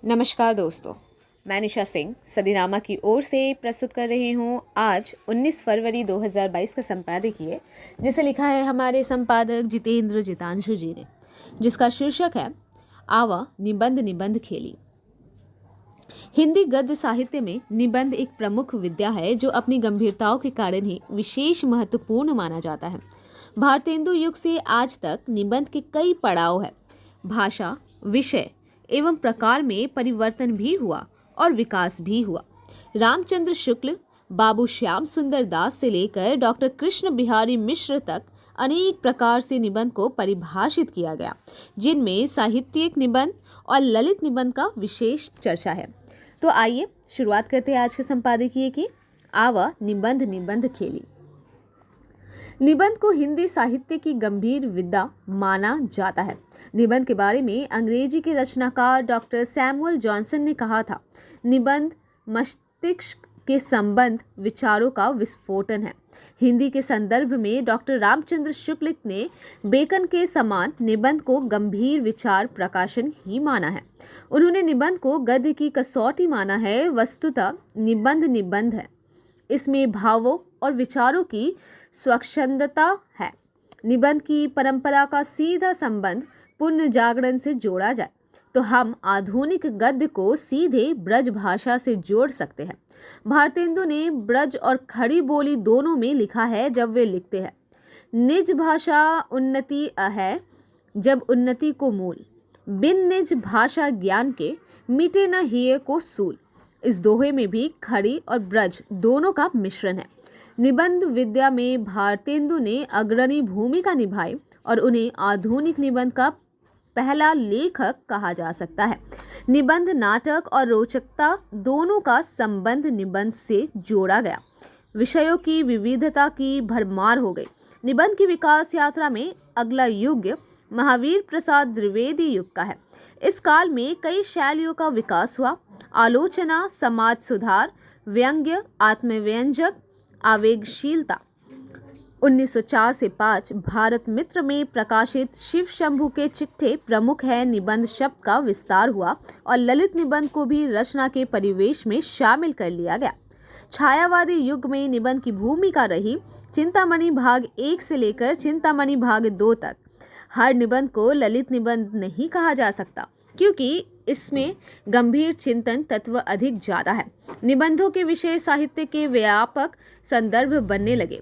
नमस्कार दोस्तों, मैं निशा सिंह सदीनामा की ओर से प्रस्तुत कर रही हूँ आज 19 फरवरी 2022 का संपादकीय, जिसे लिखा है हमारे संपादक जितेंद्र जितांशु जी ने, जिसका शीर्षक है आवा निबंध निबंध खेली। हिंदी गद्य साहित्य में निबंध एक प्रमुख विद्या है जो अपनी गंभीरताओं के कारण ही विशेष महत्वपूर्ण माना जाता है। भारतेंदु युग से आज तक निबंध के कई पड़ाव है। भाषा, विषय एवं प्रकार में परिवर्तन भी हुआ और विकास भी हुआ। रामचंद्र शुक्ल, बाबू श्याम सुंदर दास से लेकर डॉक्टर कृष्ण बिहारी मिश्र तक अनेक प्रकार से निबंध को परिभाषित किया गया, जिनमें साहित्यिक निबंध और ललित निबंध का विशेष चर्चा है। तो आइए शुरुआत करते हैं आज के संपादकीय की। आवा निबंध निबंध खेली। निबंध को हिंदी साहित्य की गंभीर विद्या माना जाता है। निबंध के बारे में अंग्रेजी के रचनाकार डॉक्टर सैमुअल जॉनसन ने कहा था, निबंध मस्तिष्क के संबंध विचारों का विस्फोटन है। हिंदी के संदर्भ में डॉक्टर रामचंद्र शुक्ल ने बेकन के समान निबंध को गंभीर विचार प्रकाशन ही माना है। उन्होंने निबंध को गद्य की कसौटी माना है। वस्तुतः निबंध निबंध है, इसमें भावों और विचारों की स्वच्छंदता है। निबंध की परंपरा का सीधा संबंध पुनर्जागरण से जोड़ा जाए तो हम आधुनिक गद्य को सीधे ब्रज भाषा से जोड़ सकते हैं। भारतेंदु ने ब्रज और खड़ी बोली दोनों में लिखा है। जब वे लिखते हैं, निज भाषा उन्नति है जब उन्नति को मूल, बिन निज भाषा ज्ञान के मिटे न हिये को सूल। इस दोहे में भी खड़ी और ब्रज दोनों का मिश्रण है। निबंध विद्या में भारतेंदु ने अग्रणी भूमिका निभाई और उन्हें आधुनिक निबंध का पहला लेखक कहा जा सकता है। निबंध नाटक और रोचकता दोनों का संबंध निबंध से जोड़ा गया। विषयों की विविधता की भरमार हो गई। निबंध की विकास यात्रा में अगला युग महावीर प्रसाद द्विवेदी युग का है। इस काल में कई शैलियों का विकास हुआ। आलोचना, समाज सुधार, व्यंग्य, आत्मव्यंजक, आवेगशीलता। 1904 से 5 भारत मित्र में प्रकाशित शिव शंभू के चिट्ठे प्रमुख है। निबंध शब्द का विस्तार हुआ और ललित निबंध को भी रचना के परिवेश में शामिल कर लिया गया। छायावादी युग में निबंध की भूमिका रही। चिंतामणि भाग 1 से लेकर चिंतामणि भाग 2 तक। हर निबंध को ललित निबंध नहीं कहा जा सकता, क्योंकि इसमें गंभीर चिंतन तत्व अधिक ज्यादा है। निबंधों के विषय साहित्य के व्यापक संदर्भ बनने लगे।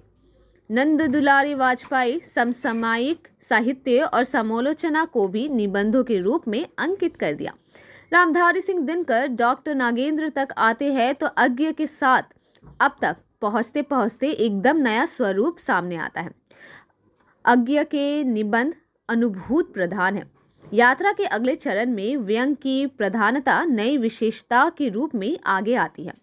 नंद दुलारी वाजपेयी समसामयिक साहित्य और समालोचना को भी निबंधों के रूप में अंकित कर दिया। रामधारी सिंह दिनकर डॉक्टर नागेंद्र तक आते हैं तो अज्ञ के साथ अब तक पहुंचते पहुंचते एकदम नया स्वरूप सामने आता है। अज्ञ के निबंध अनुभूत प्रधान है। यात्रा के अगले चरण में व्यंग की प्रधानता नई विशेषता के रूप में आगे आती है।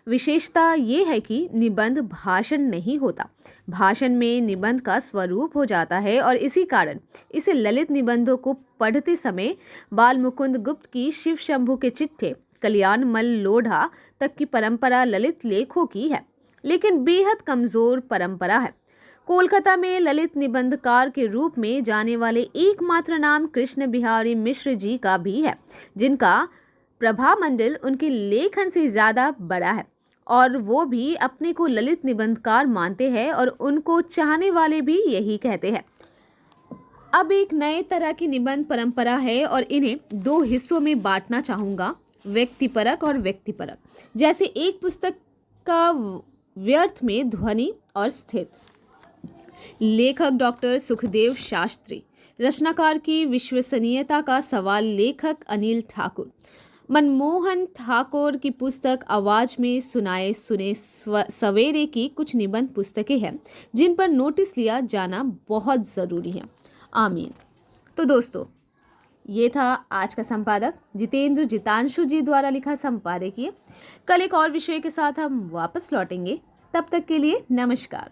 विशेषता ये है कि निबंध भाषण नहीं होता, भाषण में निबंध का स्वरूप हो जाता है और इसी कारण इसे ललित निबंधों को पढ़ते समय बाल मुकुंद गुप्त की शिव शंभू के चिट्ठे, कल्याण मल लोढ़ा तक की परंपरा ललित लेखों की है, लेकिन बेहद कमजोर परंपरा है। कोलकाता में ललित निबंधकार के रूप में जाने वाले एकमात्र नाम कृष्ण बिहारी मिश्र जी का भी है, जिनका प्रभामंडल उनके लेखन से ज्यादा बड़ा है और वो भी अपने को ललित निबंधकार मानते हैं और उनको चाहने वाले भी यही कहते हैं। अब एक नए तरह की निबंध परंपरा है और इन्हें 2 हिस्सों में बांटना चाहूंगा, व्यक्तिपरक और व्यक्तिपरक। जैसे एक पुस्तक का व्यर्थ में ध्वनि और स्थित। लेखक डॉक्टर सुखदेव शास्त्री। रचनाकार की विश्वसनीयता का सवाल लेखक अनिल ठाकुर। मनमोहन ठाकुर की पुस्तक आवाज में सुनाए सुने सवेरे की कुछ निबंध पुस्तकें हैं जिन पर नोटिस लिया जाना बहुत ज़रूरी है। आमीन। तो दोस्तों, ये था आज का संपादक जितेंद्र जितांशु जी द्वारा लिखा संपादकीय। कल एक और विषय के साथ हम वापस लौटेंगे। तब तक के लिए नमस्कार।